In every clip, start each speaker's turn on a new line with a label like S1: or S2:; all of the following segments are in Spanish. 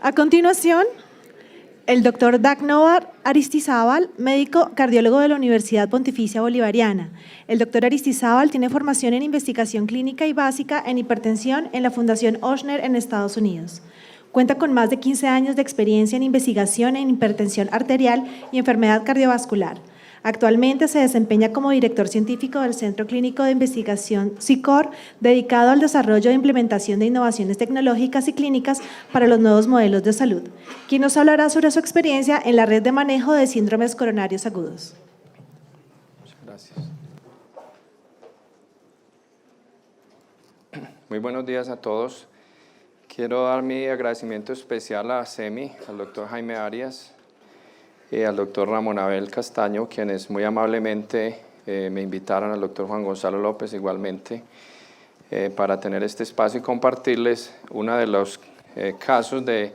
S1: A continuación, el doctor Dagnovar Aristizábal, médico cardiólogo de la Universidad Pontificia Bolivariana. El doctor Aristizábal tiene formación en investigación clínica y básica en hipertensión en la Fundación Ochsner en Estados Unidos. Cuenta con más de 15 años de experiencia en investigación en hipertensión arterial y enfermedad cardiovascular. Actualmente se desempeña como director científico del Centro Clínico de Investigación CICOR, dedicado al desarrollo e implementación de innovaciones tecnológicas y clínicas para los nuevos modelos de salud, quien nos hablará sobre su experiencia en la red de manejo de síndromes coronarios agudos.
S2: Muchas gracias. Muy buenos días a todos. Quiero dar mi agradecimiento especial a SEMI, al doctor Jaime Arias, y al doctor Ramón Abel Castaño, quienes muy amablemente me invitaron, al doctor Juan Gonzalo López igualmente, para tener este espacio y compartirles uno de los casos de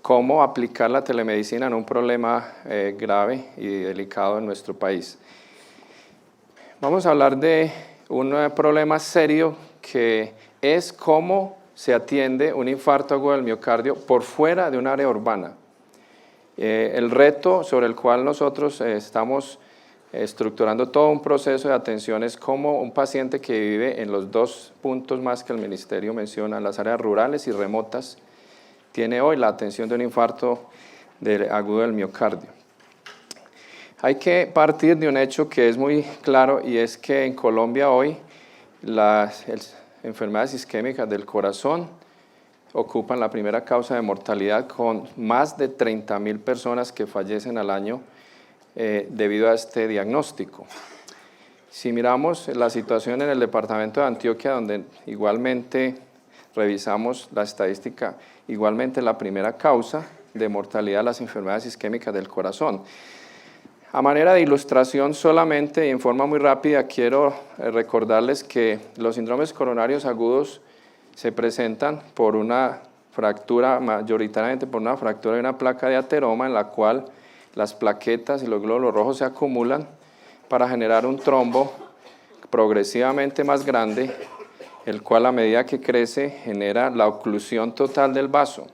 S2: cómo aplicar la telemedicina en un problema grave y delicado en nuestro país. Vamos a hablar de un problema serio que es cómo se atiende un infarto agudo del miocardio por fuera de un área urbana. El reto sobre el cual nosotros estamos estructurando todo un proceso de atención es cómo un paciente que vive en los dos puntos más que el ministerio menciona, las áreas rurales y remotas, tiene hoy la atención de un infarto agudo del miocardio. Hay que partir de un hecho que es muy claro, y es que en Colombia hoy las enfermedades isquémicas del corazón ocupan la primera causa de mortalidad, con más de 30.000 personas que fallecen al año debido a este diagnóstico. Si miramos la situación en el departamento de Antioquia, donde igualmente revisamos la estadística, igualmente la primera causa de mortalidad de las enfermedades isquémicas del corazón. A manera de ilustración solamente y en forma muy rápida quiero recordarles que los síndromes coronarios agudos se presentan por una fractura, mayoritariamente por una fractura de una placa de ateroma, en la cual las plaquetas y los glóbulos rojos se acumulan para generar un trombo progresivamente más grande, el cual a medida que crece genera la oclusión total del vaso.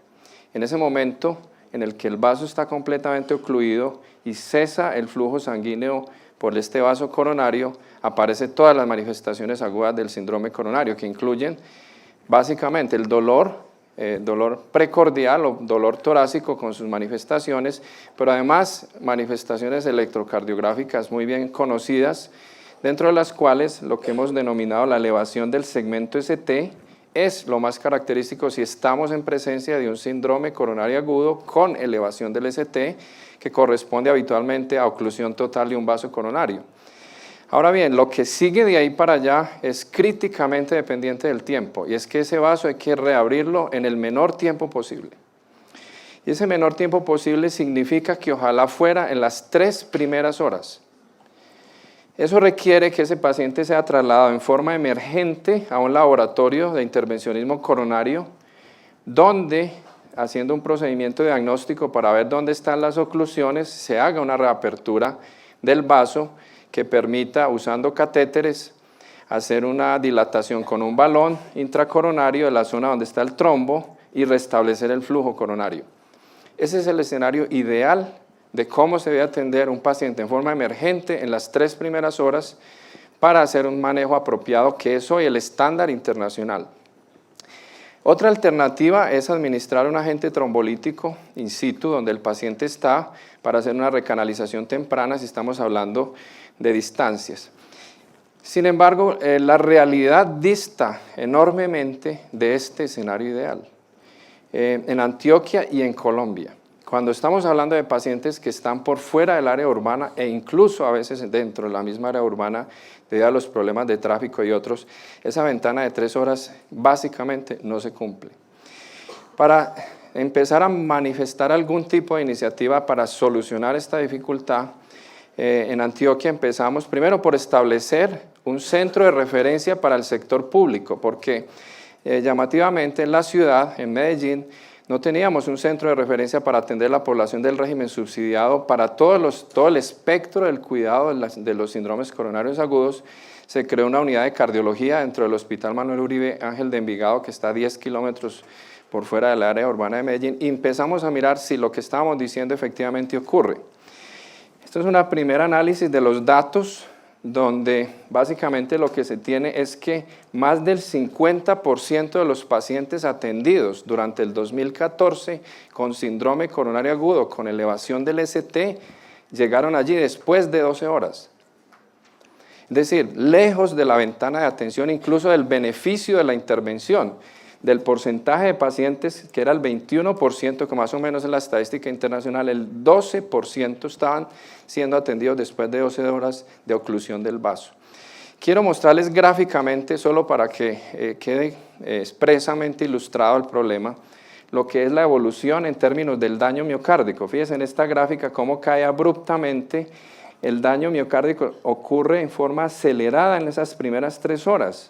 S2: En ese momento en el que el vaso está completamente ocluido y cesa el flujo sanguíneo por este vaso coronario, aparecen todas las manifestaciones agudas del síndrome coronario, que incluyen básicamente el dolor precordial o dolor torácico con sus manifestaciones, pero además manifestaciones electrocardiográficas muy bien conocidas, dentro de las cuales lo que hemos denominado la elevación del segmento ST es lo más característico si estamos en presencia de un síndrome coronario agudo con elevación del ST, que corresponde habitualmente a oclusión total de un vaso coronario. Ahora bien, lo que sigue de ahí para allá es críticamente dependiente del tiempo, y es que ese vaso hay que reabrirlo en el menor tiempo posible. Y ese menor tiempo posible significa que ojalá fuera en las 3 primeras horas. Eso requiere que ese paciente sea trasladado en forma emergente a un laboratorio de intervencionismo coronario, donde, haciendo un procedimiento diagnóstico para ver dónde están las oclusiones, se haga una reapertura del vaso que permita, usando catéteres, hacer una dilatación con un balón intracoronario de la zona donde está el trombo y restablecer el flujo coronario. Ese es el escenario ideal de cómo se debe atender un paciente en forma emergente en las 3 primeras horas para hacer un manejo apropiado, que es hoy el estándar internacional. Otra alternativa es administrar un agente trombolítico in situ, donde el paciente está, para hacer una recanalización temprana si estamos hablando de distancias. Sin embargo, la realidad dista enormemente de este escenario ideal. En Antioquia y en Colombia, cuando estamos hablando de pacientes que están por fuera del área urbana e incluso a veces dentro de la misma área urbana debido a los problemas de tráfico y otros, esa ventana de 3 horas básicamente no se cumple. Para empezar a manifestar algún tipo de iniciativa para solucionar esta dificultad, en Antioquia empezamos primero por establecer un centro de referencia para el sector público, porque llamativamente en la ciudad, en Medellín, no teníamos un centro de referencia para atender la población del régimen subsidiado para todo el espectro del cuidado de los síndromes coronarios agudos. Se creó una unidad de cardiología dentro del Hospital Manuel Uribe Ángel de Envigado, que está a 10 kilómetros por fuera del área urbana de Medellín, y empezamos a mirar si lo que estábamos diciendo efectivamente ocurre. Esto es un primer análisis de los datos, donde básicamente lo que se tiene es que más del 50% de los pacientes atendidos durante el 2014 con síndrome coronario agudo, con elevación del ST, llegaron allí después de 12 horas. Es decir, lejos de la ventana de atención, incluso del beneficio de la intervención, del porcentaje de pacientes que era el 21%, que más o menos en la estadística internacional, el 12% estaban siendo atendidos después de 12 horas de oclusión del vaso. Quiero mostrarles gráficamente, solo para que quede expresamente ilustrado el problema, lo que es la evolución en términos del daño miocárdico. Fíjense en esta gráfica cómo cae abruptamente. El daño miocárdico ocurre en forma acelerada en esas primeras 3 horas.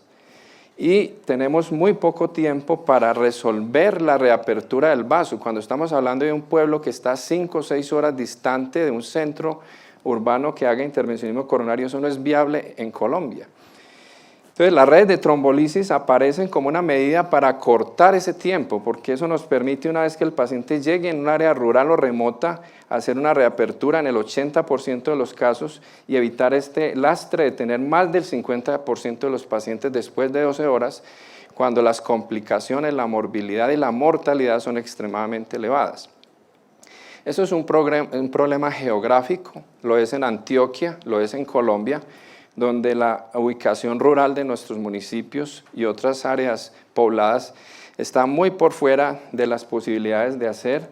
S2: Y tenemos muy poco tiempo para resolver la reapertura del vaso. Cuando estamos hablando de un pueblo que está 5 o 6 horas distante de un centro urbano que haga intervencionismo coronario, eso no es viable en Colombia. Entonces, las redes de trombolisis aparecen como una medida para cortar ese tiempo, porque eso nos permite, una vez que el paciente llegue en un área rural o remota, hacer una reapertura en el 80% de los casos y evitar este lastre de tener más del 50% de los pacientes después de 12 horas, cuando las complicaciones, la morbilidad y la mortalidad son extremadamente elevadas. Eso es un problema geográfico, lo es en Antioquia, lo es en Colombia, donde la ubicación rural de nuestros municipios y otras áreas pobladas está muy por fuera de las posibilidades de hacer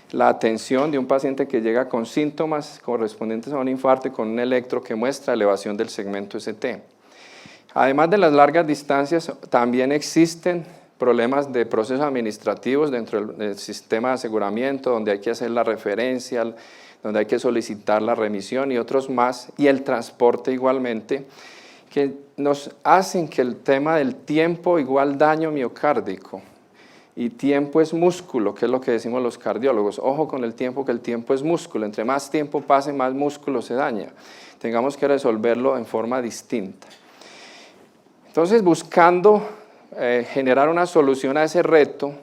S2: la atención de un paciente que llega con síntomas correspondientes a un infarto y con un electro que muestra elevación del segmento ST. Además de las largas distancias, también existen problemas de procesos administrativos dentro del sistema de aseguramiento, donde hay que hacer la referencia, donde hay que solicitar la remisión y otros más, y el transporte igualmente, que nos hacen que el tema del tiempo igual daño miocárdico, y tiempo es músculo, que es lo que decimos los cardiólogos. Ojo con el tiempo, que el tiempo es músculo. Entre más tiempo pase, más músculo se daña. Tengamos que resolverlo en forma distinta. Entonces, buscando generar una solución a ese reto,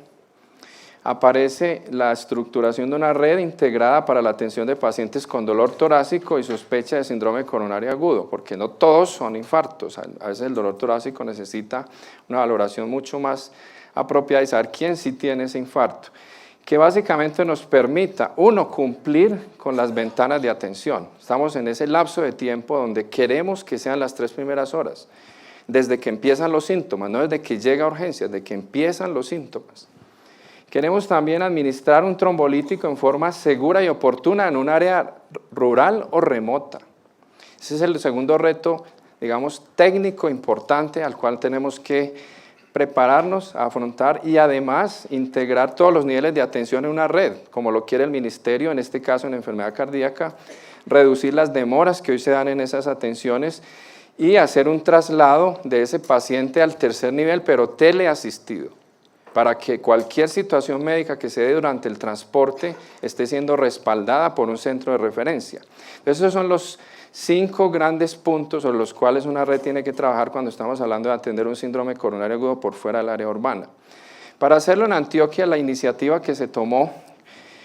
S2: aparece la estructuración de una red integrada para la atención de pacientes con dolor torácico y sospecha de síndrome coronario agudo, porque no todos son infartos. A veces el dolor torácico necesita una valoración mucho más apropiada y saber quién sí tiene ese infarto, que básicamente nos permita, uno, cumplir con las ventanas de atención. Estamos en ese lapso de tiempo donde queremos que sean las 3 primeras horas, desde que empiezan los síntomas, no desde que llega a urgencias, desde que empiezan los síntomas. Queremos también administrar un trombolítico en forma segura y oportuna en un área rural o remota. Ese es el segundo reto, digamos, técnico importante al cual tenemos que prepararnos a afrontar y además integrar todos los niveles de atención en una red, como lo quiere el ministerio, en este caso en enfermedad cardíaca, reducir las demoras que hoy se dan en esas atenciones y hacer un traslado de ese paciente al tercer nivel, pero teleasistido, para que cualquier situación médica que se dé durante el transporte esté siendo respaldada por un centro de referencia. Entonces, esos son los 5 grandes puntos sobre los cuales una red tiene que trabajar cuando estamos hablando de atender un síndrome coronario agudo por fuera del área urbana. Para hacerlo en Antioquia, la iniciativa que se tomó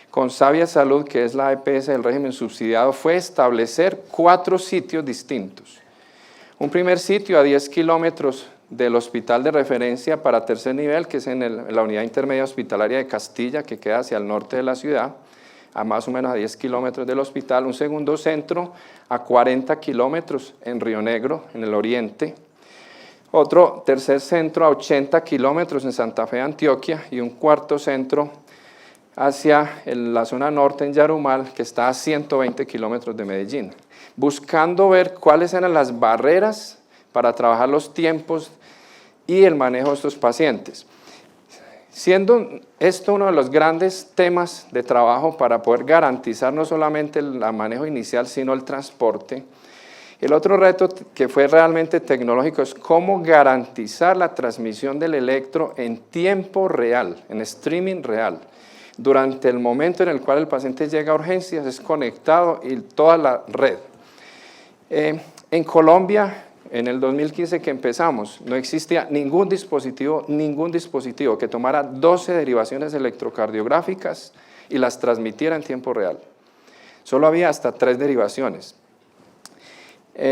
S2: con Sabia Salud, que es la EPS del régimen subsidiado, fue establecer 4 sitios distintos. Un primer sitio a 10 kilómetros del hospital de referencia para tercer nivel, que es en la unidad intermedia hospitalaria de Castilla, que queda hacia el norte de la ciudad, a más o menos a 10 kilómetros del hospital. Un segundo centro a 40 kilómetros en Río Negro, en el oriente. Otro tercer centro a 80 kilómetros en Santa Fe, Antioquia, y un cuarto centro hacia la zona norte en Yarumal, que está a 120 kilómetros de Medellín, buscando ver cuáles eran las barreras para trabajar los tiempos y el manejo de estos pacientes. Siendo esto uno de los grandes temas de trabajo para poder garantizar no solamente el manejo inicial, sino el transporte, el otro reto que fue realmente tecnológico es cómo garantizar la transmisión del electro en tiempo real, en streaming real. Durante el momento en el cual el paciente llega a urgencias, es conectado y toda la red. En Colombia en el 2015 que empezamos, no existía ningún dispositivo que tomara 12 derivaciones electrocardiográficas y las transmitiera en tiempo real. Solo había hasta 3 derivaciones.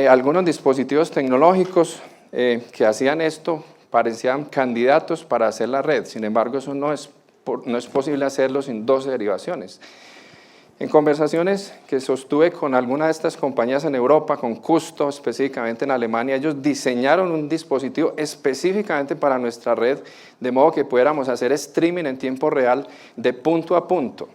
S2: Algunos dispositivos tecnológicos que hacían esto parecían candidatos para hacer la red, sin embargo eso no es posible hacerlo sin 12 derivaciones. En conversaciones que sostuve con alguna de estas compañías en Europa, con Custo específicamente en Alemania, ellos diseñaron un dispositivo específicamente para nuestra red, de modo que pudiéramos hacer streaming en tiempo real de punto a punto.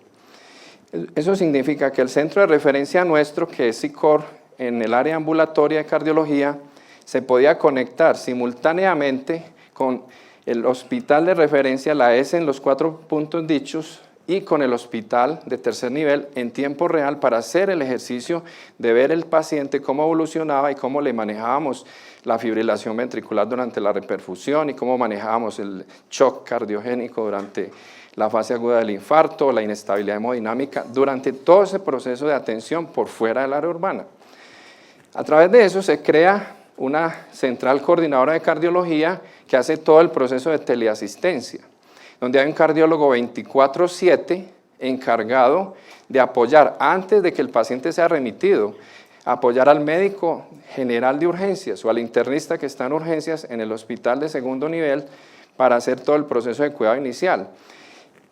S2: Eso significa que el centro de referencia nuestro, que es SICOR, en el área ambulatoria de cardiología, se podía conectar simultáneamente con el hospital de referencia, la ES en los 4 puntos dichos, y con el hospital de tercer nivel en tiempo real para hacer el ejercicio de ver el paciente cómo evolucionaba y cómo le manejábamos la fibrilación ventricular durante la reperfusión y cómo manejábamos el shock cardiogénico durante la fase aguda del infarto, la inestabilidad hemodinámica, durante todo ese proceso de atención por fuera del área urbana. A través de eso se crea una central coordinadora de cardiología que hace todo el proceso de teleasistencia, donde hay un cardiólogo 24/7 encargado de apoyar, antes de que el paciente sea remitido, apoyar al médico general de urgencias o al internista que está en urgencias en el hospital de segundo nivel para hacer todo el proceso de cuidado inicial,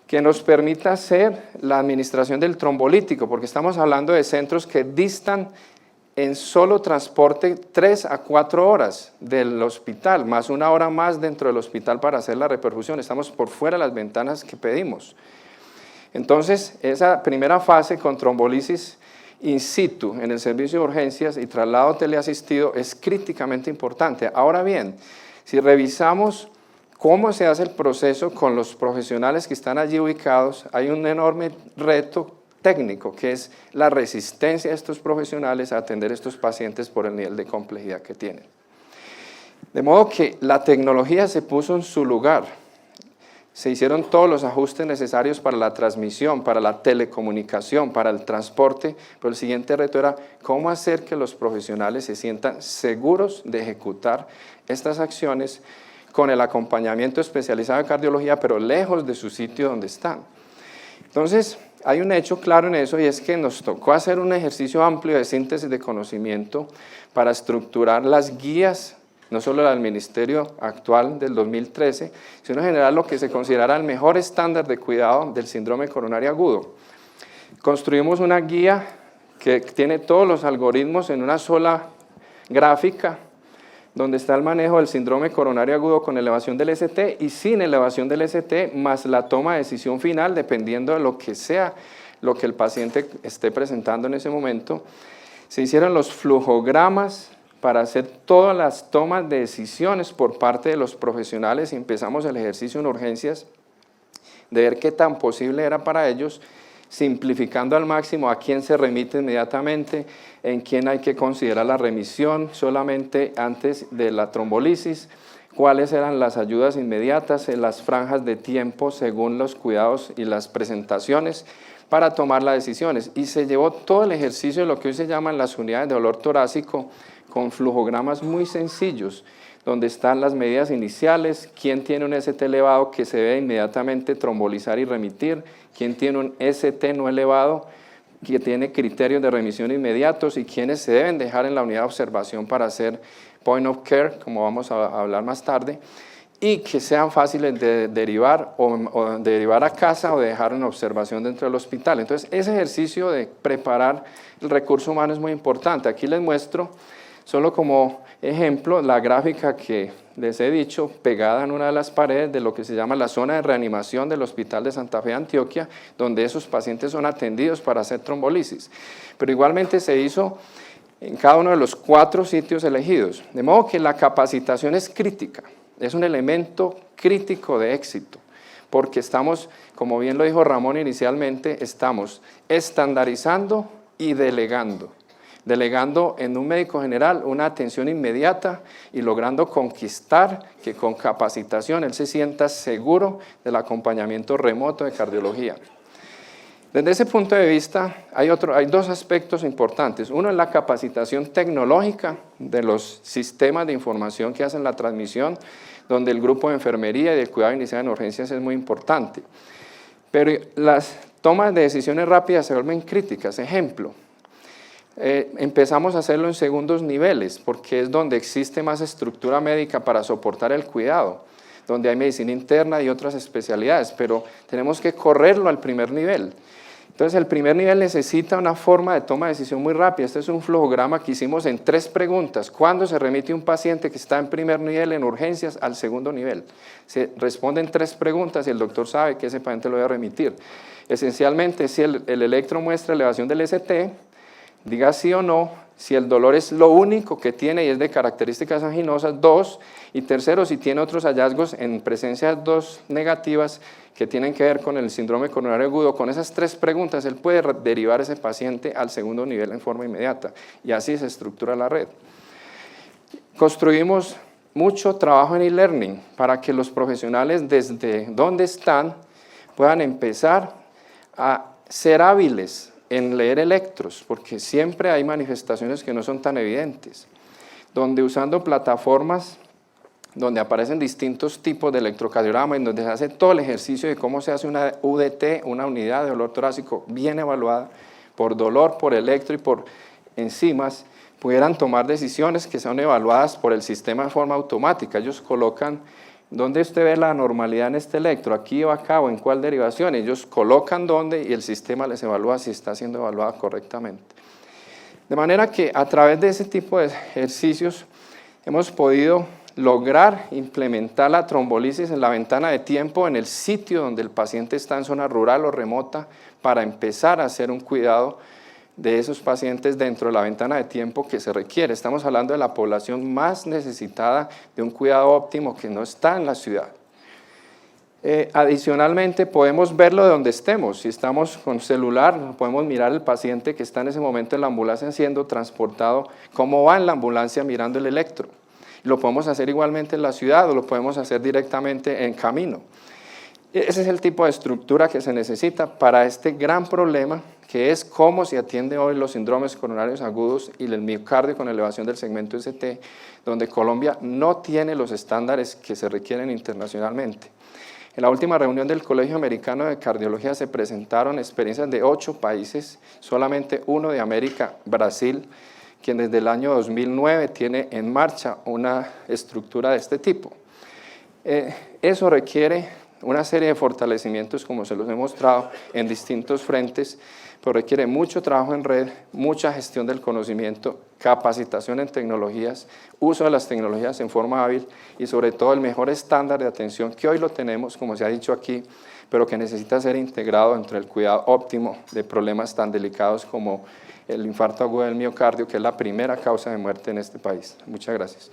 S2: que nos permita hacer la administración del trombolítico, porque estamos hablando de centros que distan en solo transporte 3 a 4 horas del hospital, más 1 hora más dentro del hospital para hacer la reperfusión. Estamos por fuera de las ventanas que pedimos. Entonces, esa primera fase con trombolisis in situ en el servicio de urgencias y traslado teleasistido es críticamente importante. Ahora bien, si revisamos cómo se hace el proceso con los profesionales que están allí ubicados, hay un enorme reto técnico, que es la resistencia de estos profesionales a atender a estos pacientes por el nivel de complejidad que tienen. De modo que la tecnología se puso en su lugar, se hicieron todos los ajustes necesarios para la transmisión, para la telecomunicación, para el transporte, pero el siguiente reto era cómo hacer que los profesionales se sientan seguros de ejecutar estas acciones con el acompañamiento especializado en cardiología, pero lejos de su sitio donde están. Entonces, hay un hecho claro en eso y es que nos tocó hacer un ejercicio amplio de síntesis de conocimiento para estructurar las guías, no solo del ministerio actual del 2013, sino en general lo que se considerara el mejor estándar de cuidado del síndrome coronario agudo. Construimos una guía que tiene todos los algoritmos en una sola gráfica, donde está el manejo del síndrome coronario agudo con elevación del ST y sin elevación del ST, más la toma de decisión final, dependiendo de lo que sea lo que el paciente esté presentando en ese momento. Se hicieron los flujogramas para hacer todas las tomas de decisiones por parte de los profesionales y empezamos el ejercicio en urgencias de ver qué tan posible era para ellos, simplificando al máximo a quién se remite inmediatamente, en quién hay que considerar la remisión solamente antes de la trombolisis, cuáles eran las ayudas inmediatas en las franjas de tiempo según los cuidados y las presentaciones para tomar las decisiones. Y se llevó todo el ejercicio de lo que hoy se llaman las unidades de dolor torácico con flujogramas muy sencillos, donde están las medidas iniciales, quién tiene un ST elevado que se debe inmediatamente trombolizar y remitir, quién tiene un ST no elevado que tiene criterios de remisión inmediatos y quiénes se deben dejar en la unidad de observación para hacer point of care, como vamos a hablar más tarde, y que sean fáciles de derivar o derivar a casa o dejar en observación dentro del hospital. Entonces, ese ejercicio de preparar el recurso humano es muy importante. Aquí les muestro, solo como ejemplo, la gráfica que les he dicho, pegada en una de las paredes de lo que se llama la zona de reanimación del Hospital de Santa Fe de Antioquia, donde esos pacientes son atendidos para hacer trombolisis. Pero igualmente se hizo en cada uno de los 4 sitios elegidos. De modo que la capacitación es crítica, es un elemento crítico de éxito, porque estamos, como bien lo dijo Ramón inicialmente, estamos estandarizando y delegando en un médico general una atención inmediata y logrando conquistar que con capacitación él se sienta seguro del acompañamiento remoto de cardiología. Desde ese punto de vista, hay dos aspectos importantes. Uno es la capacitación tecnológica de los sistemas de información que hacen la transmisión, donde el grupo de enfermería y de cuidado inicial en urgencias es muy importante. Pero las tomas de decisiones rápidas se vuelven críticas. Ejemplo, empezamos a hacerlo en segundos niveles, porque es donde existe más estructura médica para soportar el cuidado, donde hay medicina interna y otras especialidades, pero tenemos que correrlo al primer nivel. Entonces, el primer nivel necesita una forma de toma de decisión muy rápida. Este es un flujograma que hicimos en 3 preguntas. ¿Cuándo se remite un paciente que está en primer nivel en urgencias al segundo nivel? Se responden 3 preguntas y el doctor sabe que ese paciente lo debe remitir. Esencialmente, si el electro muestra elevación del ST, diga sí o no. Si el dolor es lo único que tiene y es de características anginosas, 2. Y tercero, si tiene otros hallazgos en presencia de 2 negativas que tienen que ver con el síndrome coronario agudo. Con esas 3 preguntas, él puede derivar a ese paciente al segundo nivel en forma inmediata. Y así se estructura la red. Construimos mucho trabajo en e-learning para que los profesionales desde donde están puedan empezar a ser hábiles en leer electros, porque siempre hay manifestaciones que no son tan evidentes, donde usando plataformas donde aparecen distintos tipos de electrocardiograma, en donde se hace todo el ejercicio de cómo se hace una UDT, una unidad de dolor torácico bien evaluada, por dolor, por electro y por enzimas, pudieran tomar decisiones que son evaluadas por el sistema de forma automática. Ellos colocan, ¿dónde usted ve la normalidad en este electro? ¿Aquí o acá o en cuál derivación? Ellos colocan dónde y el sistema les evalúa si está siendo evaluada correctamente. De manera que a través de ese tipo de ejercicios hemos podido lograr implementar la trombolisis en la ventana de tiempo en el sitio donde el paciente está en zona rural o remota para empezar a hacer un cuidado de esos pacientes dentro de la ventana de tiempo que se requiere. Estamos hablando de la población más necesitada de un cuidado óptimo que no está en la ciudad. Adicionalmente, podemos verlo de donde estemos. Si estamos con celular, podemos mirar al paciente que está en ese momento en la ambulancia siendo transportado, cómo va en la ambulancia mirando el electro. Lo podemos hacer igualmente en la ciudad o lo podemos hacer directamente en camino. Ese es el tipo de estructura que se necesita para este gran problema que es cómo se atiende hoy los síndromes coronarios agudos y el miocardio con elevación del segmento ST, donde Colombia no tiene los estándares que se requieren internacionalmente. En la última reunión del Colegio Americano de Cardiología se presentaron experiencias de 8 países, solamente uno de América, Brasil, quien desde el año 2009 tiene en marcha una estructura de este tipo. Eso requiere una serie de fortalecimientos, como se los he mostrado, en distintos frentes, pero requiere mucho trabajo en red, mucha gestión del conocimiento, capacitación en tecnologías, uso de las tecnologías en forma hábil y sobre todo el mejor estándar de atención que hoy lo tenemos, como se ha dicho aquí, pero que necesita ser integrado entre el cuidado óptimo de problemas tan delicados como el infarto agudo del miocardio, que es la primera causa de muerte en este país. Muchas gracias.